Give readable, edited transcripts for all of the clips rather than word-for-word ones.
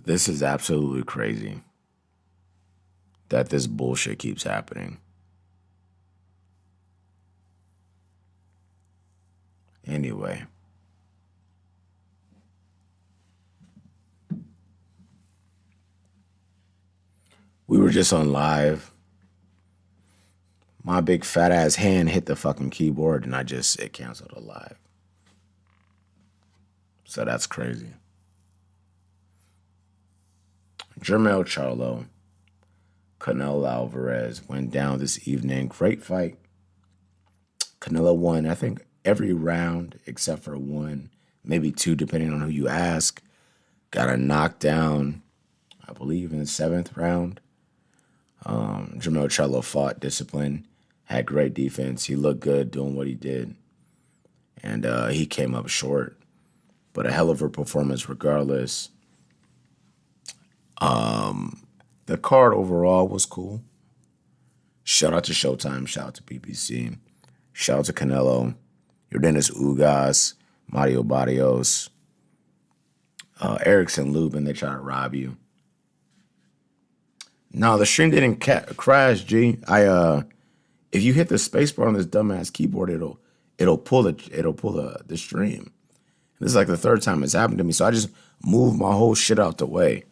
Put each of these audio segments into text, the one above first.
This is absolutely crazy that this bullshit keeps happening. Anyway, we were just on live. My big fat ass hand hit the fucking keyboard and it canceled the live. So that's crazy. Charlo, Canelo Alvarez went down this evening. Great fight. Canelo won, I think, every round except for one, maybe two, depending on who you ask. Got a knockdown, I believe, in the seventh round. Charlo fought discipline, had great defense. He looked good doing what he did. And he came up short, but a hell of a performance regardless. The card overall was cool. Shout out to Showtime. Shout out to BBC. Shout out to Canelo. Yordenis Ugas. Mario Barrios. Erickson Lubin. They try to rob you. No, the stream didn't crash, G. If you hit the spacebar on this dumbass keyboard, it'll pull the stream. This is like the third time it's happened to me, so I just moved my whole shit out the way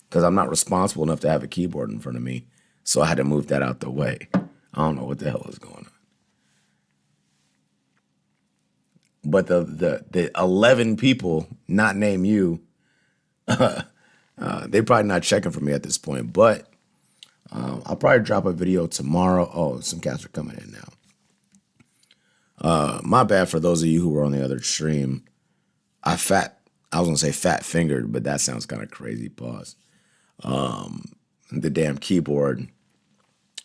because I'm not responsible enough to have a keyboard in front of me, so I had to move that out the way. I don't know what the hell is going on. But the 11 people, not name you, they probably not checking for me at this point, but I'll probably drop a video tomorrow. Oh, some cats are coming in now. My bad for those of you who were on the other stream. I was gonna say fat fingered, but that sounds kind of crazy. Pause. The damn keyboard.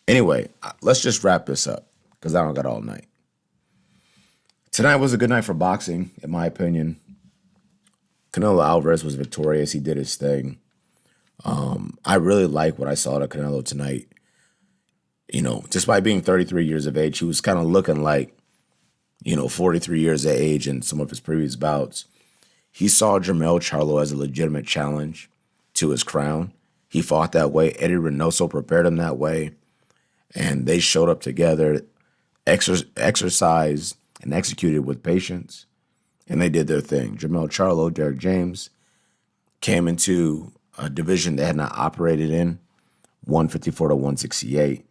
Anyway, let's just wrap this up because I don't got all night. Tonight was a good night for boxing, in my opinion. Canelo Alvarez was victorious. He did his thing. I really like what I saw to Canelo tonight. You know, despite being 33 years of age, he was kind of looking like, 43 years of age in some of his previous bouts. He saw Charlo as a legitimate challenge to his crown. He fought that way. Eddie Reynoso prepared him that way. And they showed up together, exercised, and executed with patience. And they did their thing. Charlo, Derek James, came into a division they had not operated in, 154 to 168.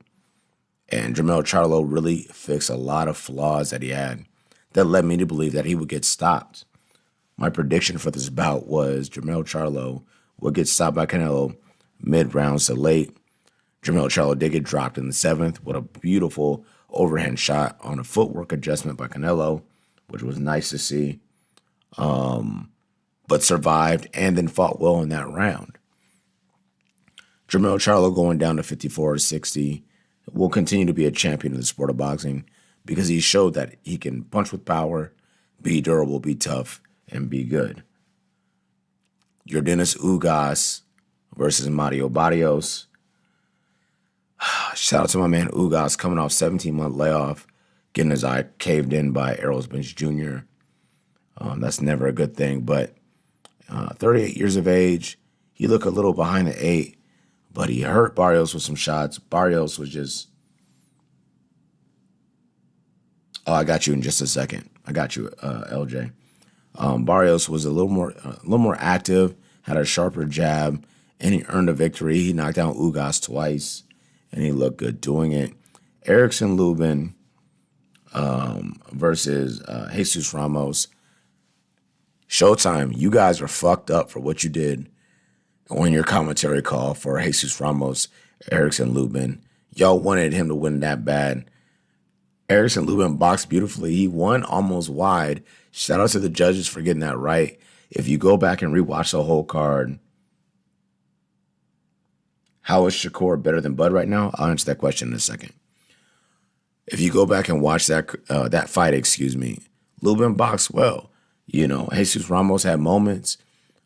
And Charlo really fixed a lot of flaws that he had that led me to believe that he would get stopped. My prediction for this bout was Charlo would get stopped by Canelo mid-rounds to late. Charlo did get dropped in the seventh with a beautiful overhand shot on a footwork adjustment by Canelo, which was nice to see, but survived and then fought well in that round. Charlo going down to 54 or 60 will continue to be a champion in the sport of boxing because he showed that he can punch with power, be durable, be tough, and be good. Yordenis Ugas versus Mario Barrios. Shout out to my man Ugas coming off 17-month layoff, getting his eye caved in by Errol Spence Jr. That's never a good thing, but 38 years of age, he looked a little behind the eight, but he hurt Barrios with some shots. Barrios was just... Oh, I got you in just a second. I got you, LJ. Barrios was a little more active, had a sharper jab, and he earned a victory. He knocked down Ugas twice, and he looked good doing it. Erickson Lubin versus Jesus Ramos. Showtime, you guys are fucked up for what you did on your commentary call for Jesus Ramos, Erickson Lubin. Y'all wanted him to win that bad. Erickson Lubin boxed beautifully. He won almost wide. Shout out to the judges for getting that right. If you go back and rewatch the whole card, how is Shakur better than Bud right now? I'll answer that question in a second. If you go back and watch that fight, Lubin boxed well. Jesus Ramos had moments,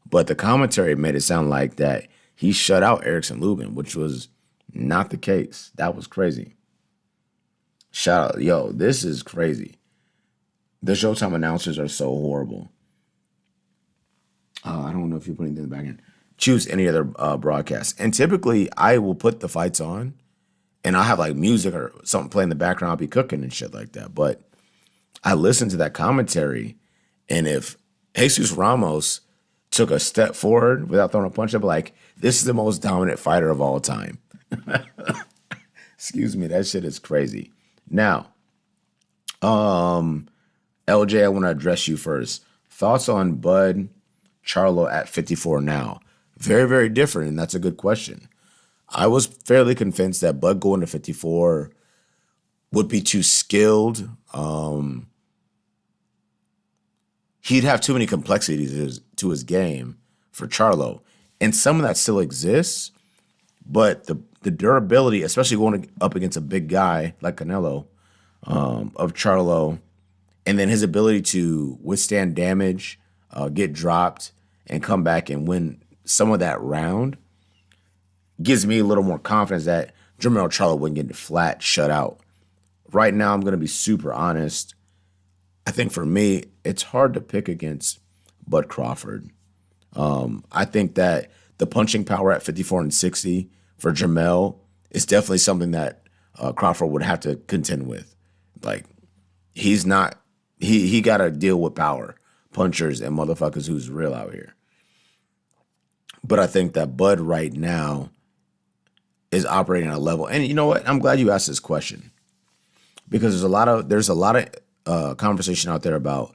but the commentary made it sound like that he shut out Erickson Lubin, which was not the case. That was crazy. Shout out, yo, this is crazy. The Showtime announcers are so horrible. I don't know if you're putting them back in. choose any other broadcast. And typically, I will put the fights on, and I'll have like music or something playing in the background. I'll be cooking and shit like that. But I listen to that commentary, and if Jesus Ramos took a step forward without throwing a punch, I'd be like, this is the most dominant fighter of all time. Excuse me, that shit is crazy. Now, LJ, I want to address you first. Thoughts on Bud Charlo at 54 now? Very, very different, and that's a good question. I was fairly convinced that Bud going to 54 would be too skilled. He'd have too many complexities to his game for Charlo. And some of that still exists, but the durability, especially going up against a big guy like Canelo, of Charlo, and then his ability to withstand damage, get dropped, and come back and win some of that round gives me a little more confidence that Jermell Charlo wouldn't get flat shut out. Right now, I'm going to be super honest. I think for me, it's hard to pick against Bud Crawford. I think that the punching power at 54 and 60 for Jermell is definitely something that Crawford would have to contend with. Like, he's not, he got to deal with power, punchers, and motherfuckers who's real out here. But I think that Bud right now is operating at a level. And you know what? I'm glad you asked this question, because there's a lot of conversation out there about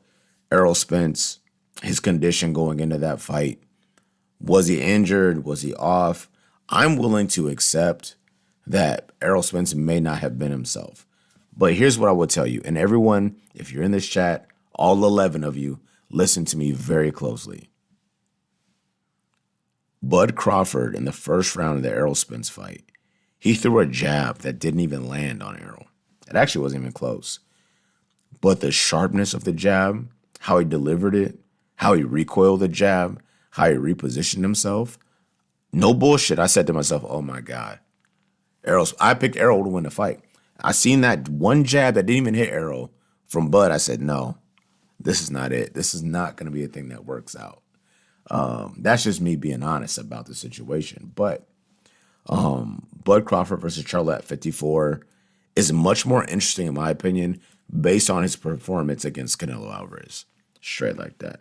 Errol Spence, his condition going into that fight. Was he injured? Was he off? I'm willing to accept that Errol Spence may not have been himself. But here's what I would tell you. And everyone, if you're in this chat, all 11 of you, listen to me very closely. Bud Crawford, in the first round of the Errol Spence fight, he threw a jab that didn't even land on Errol. It actually wasn't even close. But the sharpness of the jab, how he delivered it, how he recoiled the jab, how he repositioned himself, no bullshit. I said to myself, oh my God. I picked Errol to win the fight. I seen that one jab that didn't even hit Errol from Bud. I said, no, this is not it. This is not going to be a thing that works out. That's just me being honest about the situation. But Bud Crawford versus Charlo at 54 is much more interesting, in my opinion, based on his performance against Canelo Alvarez. Straight like that.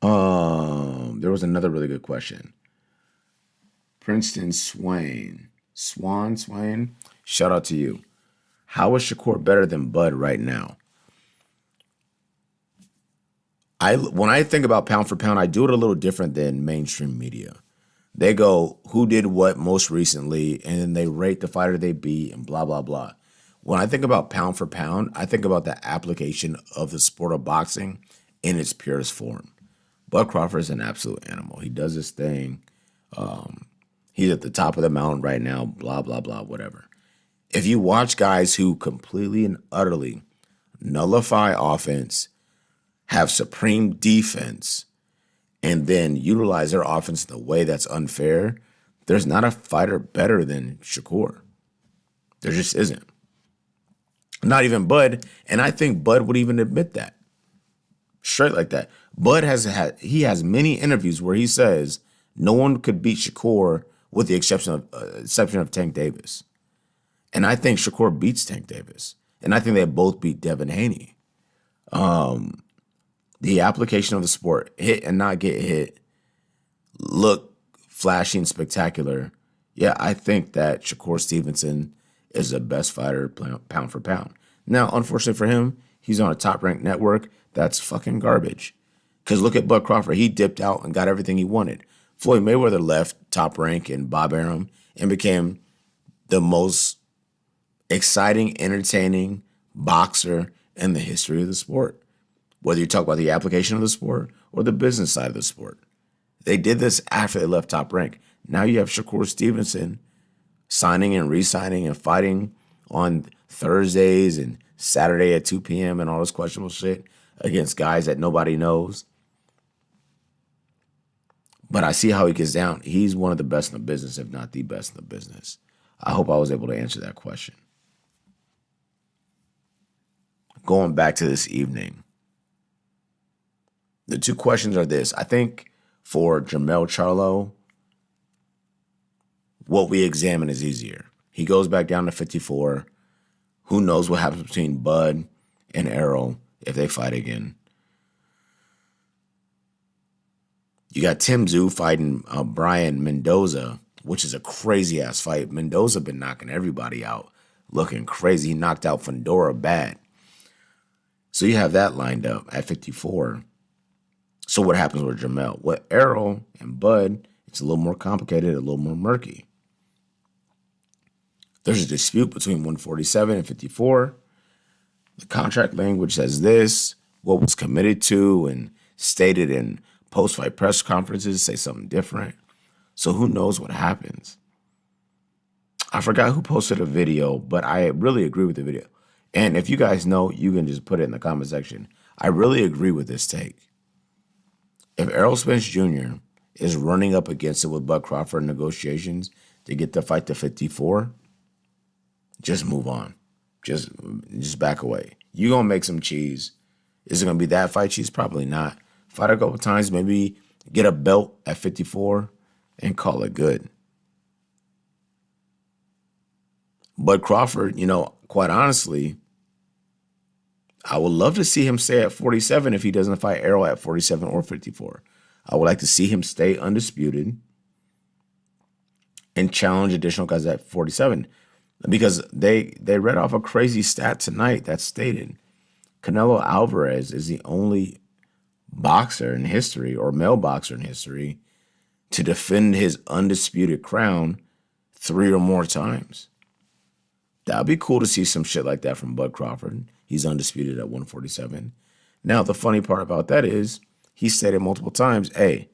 There was another really good question. Princeton Swain. Shout out to you. How is Shakur better than Bud right now? When I think about pound for pound, I do it a little different than mainstream media. They go, who did what most recently, and then they rate the fighter they beat and blah, blah, blah. When I think about pound for pound, I think about the application of the sport of boxing in its purest form. Bud Crawford is an absolute animal. He does his thing. He's at the top of the mountain right now, blah, blah, blah, whatever. If you watch guys who completely and utterly nullify offense, have supreme defense, and then utilize their offense in a way that's unfair, there's not a fighter better than Shakur. There just isn't. Not even Bud, and I think Bud would even admit that. Straight like that. Bud has many interviews where he says no one could beat Shakur with the exception of Tank Davis. And I think Shakur beats Tank Davis. And I think they both beat Devin Haney. The application of the sport, hit and not get hit, look flashy and spectacular. Yeah, I think that Shakur Stevenson is the best fighter pound for pound. Now, unfortunately for him, he's on a top-ranked network that's fucking garbage. Because look at Bud Crawford. He dipped out and got everything he wanted. Floyd Mayweather left Top Rank and Bob Arum and became the most exciting, entertaining boxer in the history of the sport. Whether you talk about the application of the sport or the business side of the sport. They did this after they left Top Rank. Now you have Shakur Stevenson signing and re-signing and fighting on Thursdays and Saturday at 2 p.m. and all this questionable shit against guys that nobody knows. But I see how he gets down. He's one of the best in the business, if not the best in the business. I hope I was able to answer that question. Going back to this evening, the two questions are this. I think For Jermell Charlo, what we examine is easier. He goes back down to 54. Who knows what happens between Bud and Errol if they fight again. You got Tim Tszyu fighting Brian Mendoza, which is a crazy-ass fight. Mendoza been knocking everybody out, looking crazy. He knocked out Fundora bad. So you have that lined up at 54. So what happens with Jermell? With Errol and Bud, it's a little more complicated, a little more murky. There's a dispute between 147 and 54. The contract language says this. What was committed to and stated in post-fight press conferences say something different. So who knows what happens? I forgot who posted a video, but I really agree with the video. And if you guys know, you can just put it in the comment section. I really agree with this take. If Errol Spence Jr. is running up against it with Bud Crawford in negotiations to get the fight to 54, just move on. Just back away. You're going to make some cheese. Is it going to be that fight cheese? Probably not. Fight a couple times, maybe get a belt at 54 and call it good. Bud Crawford, quite honestly, I would love to see him stay at 47 if he doesn't fight Errol at 47 or 54. I would like to see him stay undisputed and challenge additional guys at 47. Because they read off a crazy stat tonight that stated Canelo Alvarez is the only boxer in history, or male boxer in history, to defend his undisputed crown 3 or more times. That would be cool to see some shit like that from Bud Crawford. He's undisputed at 147. Now, the funny part about that is he stated multiple times, hey,